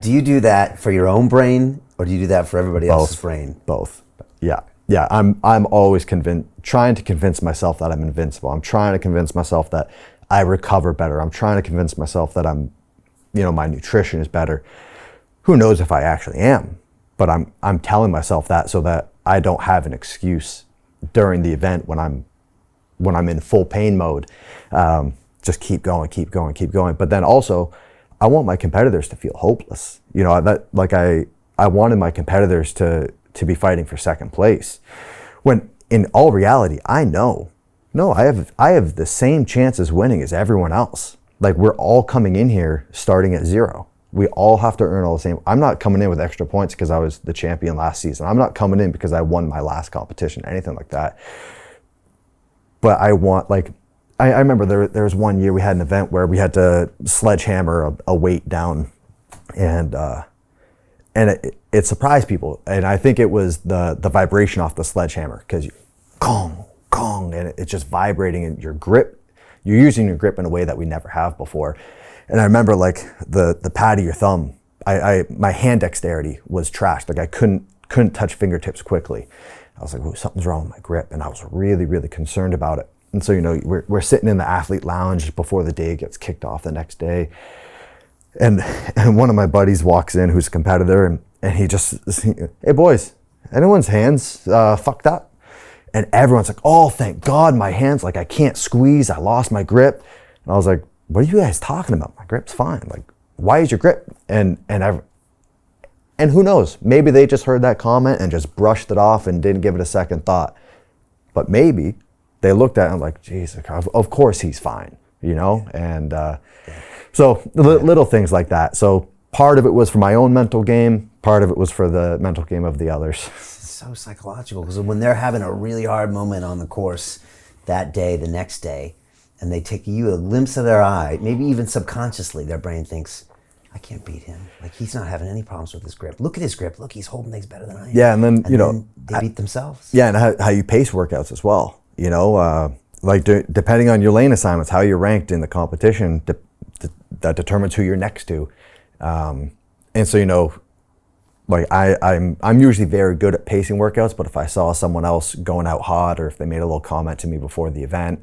Do you do that for your own brain, or do you do that for everybody else's brain? Both. Yeah. I'm always trying to convince myself that I'm invincible. I'm trying to convince myself that I recover better. I'm trying to convince myself that my nutrition is better. Who knows if I actually am? But I'm telling myself that so that I don't have an excuse during the event when I'm in full pain mode. Just keep going. But then also, I want my competitors to feel hopeless. I wanted my competitors to be fighting for second place, when in all reality, I have the same chance as winning as everyone else. Like, we're all coming in here starting at zero. We all have to earn all the same. I'm not coming in with extra points because I was the champion last season. I'm not coming in because I won my last competition, anything like that. But I want, I remember there was one year we had an event where we had to sledgehammer a weight down, and it surprised people. And I think it was the vibration off the sledgehammer, because you gong, and it's just vibrating in your grip. You're using your grip in a way that we never have before. And I remember the pad of your thumb, my hand dexterity was trashed. I couldn't touch fingertips quickly. I was like, "Ooh, something's wrong with my grip," and I was really, really concerned about it. And so, we're sitting in the athlete lounge before the day gets kicked off the next day. And one of my buddies walks in, who's a competitor, and he just, "Hey boys, anyone's hands fucked up?" And everyone's like, "Oh, thank God, my hands, I can't squeeze, I lost my grip." And I was like, "What are you guys talking about? My grip's fine. Why is your grip?" And who knows, maybe they just heard that comment and just brushed it off and didn't give it a second thought. But maybe they looked at him like, "Jesus, of course he's fine," And so little things like that. So part of it was for my own mental game. Part of it was for the mental game of the others. It's so psychological, because when they're having a really hard moment on the course that day, the next day, and they take you a glimpse of their eye, maybe even subconsciously, their brain thinks, "I can't beat him. He's not having any problems with his grip. Look at his grip. Look, he's holding things better than I am." Yeah, and then, then they beat themselves. Yeah, and how you pace workouts as well. Depending on your lane assignments, how you're ranked in the competition, that determines who you're next to. And so, I'm usually very good at pacing workouts, but if I saw someone else going out hot, or if they made a little comment to me before the event,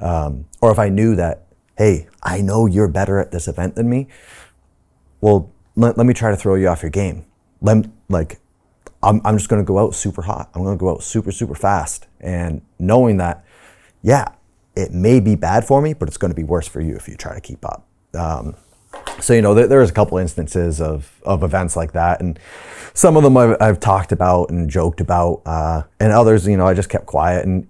or if I knew that, "Hey, I know you're better at this event than me, well, let me try to throw you off your game. I'm just going to go out super hot. I'm going to go out super, super fast." And knowing that, yeah, it may be bad for me, but it's going to be worse for you if you try to keep up. So, there's a couple instances of events like that. And some of them I've talked about and joked about, and others, I just kept quiet. And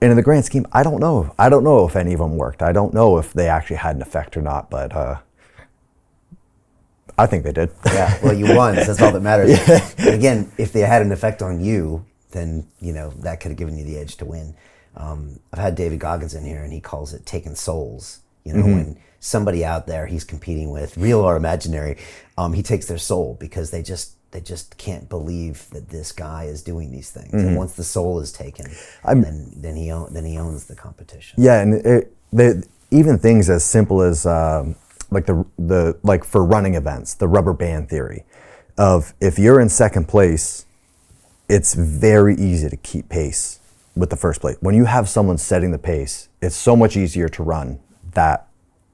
in the grand scheme, I don't know. I don't know if any of them worked. I don't know if they actually had an effect or not, but I think they did. Yeah, well, you won, so that's all that matters. Yeah. And again, if they had an effect on you, then, that could have given you the edge to win. I've had David Goggins in here, and he calls it taking souls. When somebody out there he's competing with, real or imaginary, he takes their soul, because they just can't believe that this guy is doing these things. And once the soul is taken, then he owns the competition. Yeah, and even things as simple as for running events, the rubber band theory of, if you're in second place, it's very easy to keep pace with the first place. When you have someone setting the pace, it's so much easier to run that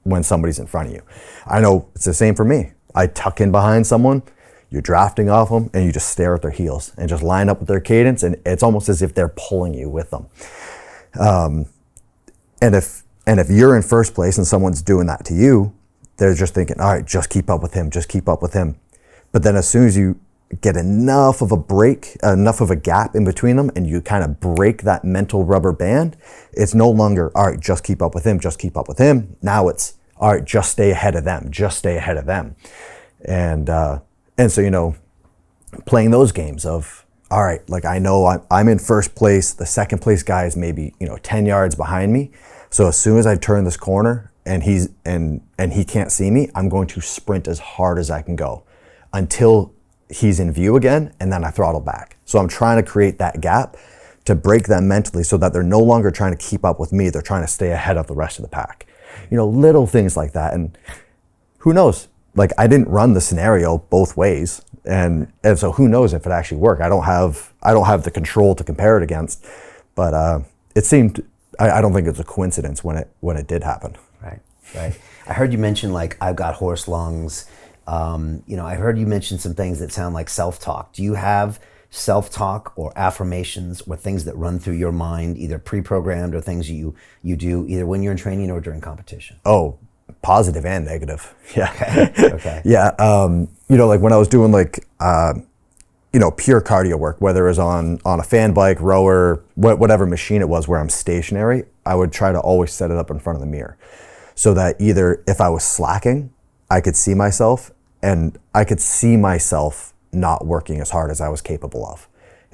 when somebody's in front of you. I know it's the same for me. I tuck in behind someone, you're drafting off them, and you just stare at their heels and just line up with their cadence, and it's almost as if they're pulling you with them. And if you're in first place and someone's doing that to you, they're just thinking, "All right, just keep up with him, just keep up with him." But then as soon as you get enough of a break, enough of a gap in between them, and you kind of break that mental rubber band, it's no longer, "All right, just keep up with him, just keep up with him." Now it's, "All right, just stay ahead of them, just stay ahead of them." And so, playing those games of, all right, I know I'm in first place, the second place guy is maybe, 10 yards behind me. So as soon as I turn this corner and he can't see me, I'm going to sprint as hard as I can go until he's in view again, and then I throttle back. So I'm trying to create that gap to break them mentally, so that they're no longer trying to keep up with me, they're trying to stay ahead of the rest of the pack. Little things like that. And who knows, like I didn't run the scenario both ways. And so who knows if it actually worked. I don't have the control to compare it against, but it seemed, I don't think it's a coincidence when it did happen. Right. I heard you mention like, I've got horse lungs. I heard you mention some things that sound like self-talk. Do you have self-talk or affirmations or things that run through your mind, either pre-programmed or things you do either when you're in training or during competition? Oh, positive and negative. Yeah. Okay. Yeah. Like when I was doing like, pure cardio work, whether it was on a fan bike, rower, whatever machine it was where I'm stationary, I would try to always set it up in front of the mirror so that either if I was slacking, I could see myself and I could see myself not working as hard as I was capable of.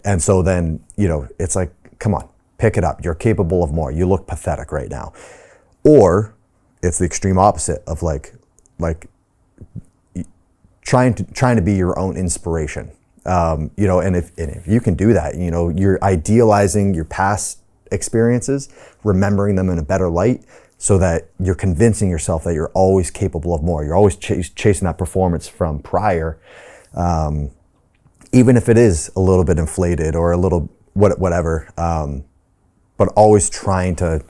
And so then, it's like, come on, pick it up. You're capable of more. You look pathetic right now. Or it's the extreme opposite of like trying to be your own inspiration. And if you can do that, you're idealizing your past experiences, remembering them in a better light so that you're convincing yourself that you're always capable of more. You're always chasing that performance from prior, even if it is a little bit inflated or a little whatever, but always trying to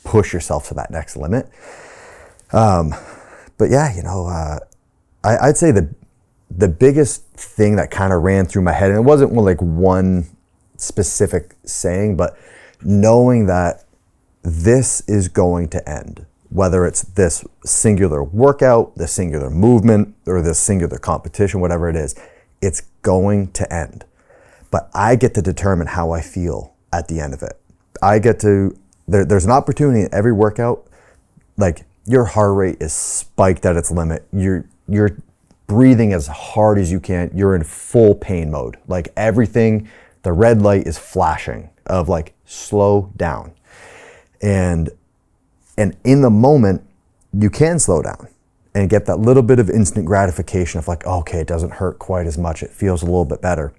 push yourself to that next limit. But yeah, I'd say the biggest thing that kind of ran through my head, and it wasn't like one specific saying, but knowing that this is going to end, whether it's this singular workout, this singular movement, or this singular competition, whatever it is, it's going to end. But I get to determine how I feel at the end of it. I get to, there's an opportunity in every workout, like your heart rate is spiked at its limit. You're breathing as hard as you can. You're in full pain mode. Like everything, the red light is flashing of like, slow down. And in the moment, you can slow down and get that little bit of instant gratification of like, okay, it doesn't hurt quite as much. It feels a little bit better.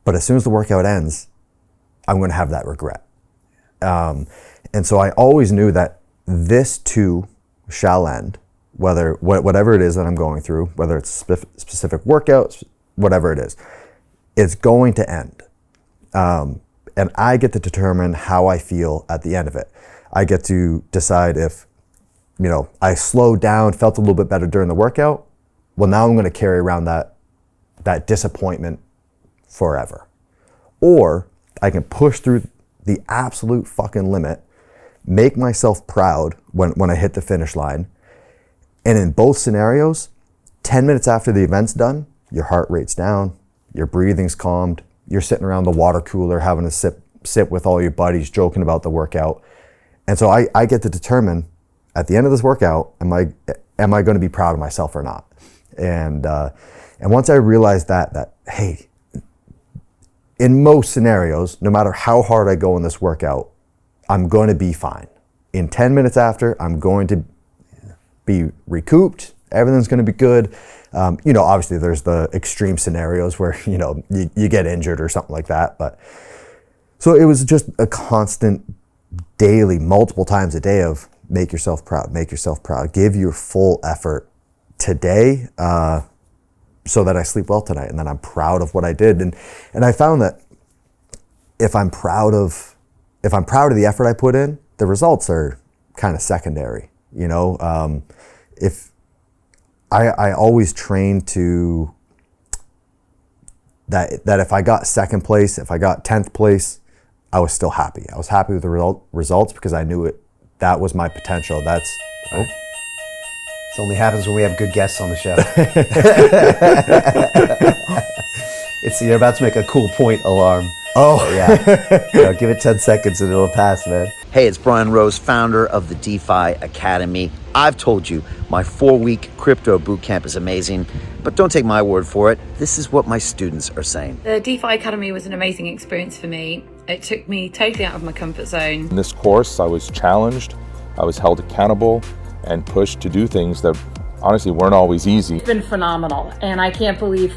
But as soon as the workout ends, I'm going to have that regret. And so I always knew that this too shall end, whatever it is that I'm going through, whether it's specific workouts, whatever it is, it's going to end. And I get to determine how I feel at the end of it. I get to decide if, I slowed down, felt a little bit better during the workout. Well, now I'm going to carry around that disappointment forever. Or I can push through the absolute fucking limit, make myself proud when I hit the finish line. And in both scenarios, 10 minutes after the event's done, your heart rate's down, your breathing's calmed, you're sitting around the water cooler having a sip with all your buddies, joking about the workout. And so I get to determine at the end of this workout, am I going to be proud of myself or not? And once I realized that hey, in most scenarios, no matter how hard I go in this workout, I'm going to be fine. In 10 minutes after, I'm going to be recouped. Everything's going to be good. Obviously there's the extreme scenarios where, you get injured or something like that. But so it was just a constant daily, multiple times a day of make yourself proud, give your full effort today, so that I sleep well tonight. And then I'm proud of what I did. And I found that if I'm proud of the effort I put in, the results are kind of secondary. If I always train to that if I got second place, if I got 10th place, I was still happy. I was happy with the results because I knew that was my potential. This only happens when we have good guests on the show. You're about to make a cool point alarm. Oh, yeah. Give it 10 seconds and it'll pass, man. Hey, it's Brian Rose, founder of the DeFi Academy. I've told you my 4-week crypto bootcamp is amazing, but don't take my word for it. This is what my students are saying. The DeFi Academy was an amazing experience for me. It took me totally out of my comfort zone. In this course, I was challenged, I was held accountable, and pushed to do things that honestly weren't always easy. It's been phenomenal, and I can't believe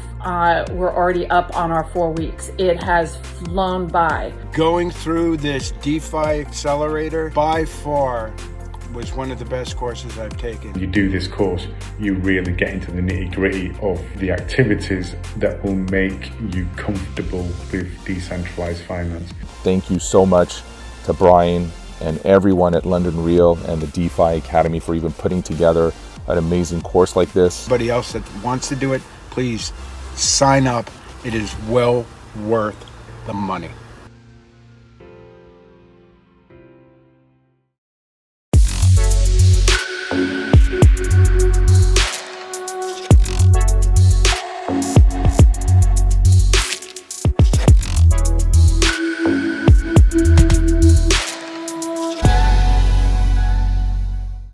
we're already up on our 4 weeks. It has flown by. Going through this DeFi accelerator, by far was one of the best courses I've taken. You do this course, you really get into the nitty-gritty of the activities that will make you comfortable with decentralized finance. Thank you so much to Brian and everyone at London Real and the DeFi Academy for even putting together an amazing course like this. Anybody else that wants to do it, please sign up. It is well worth the money.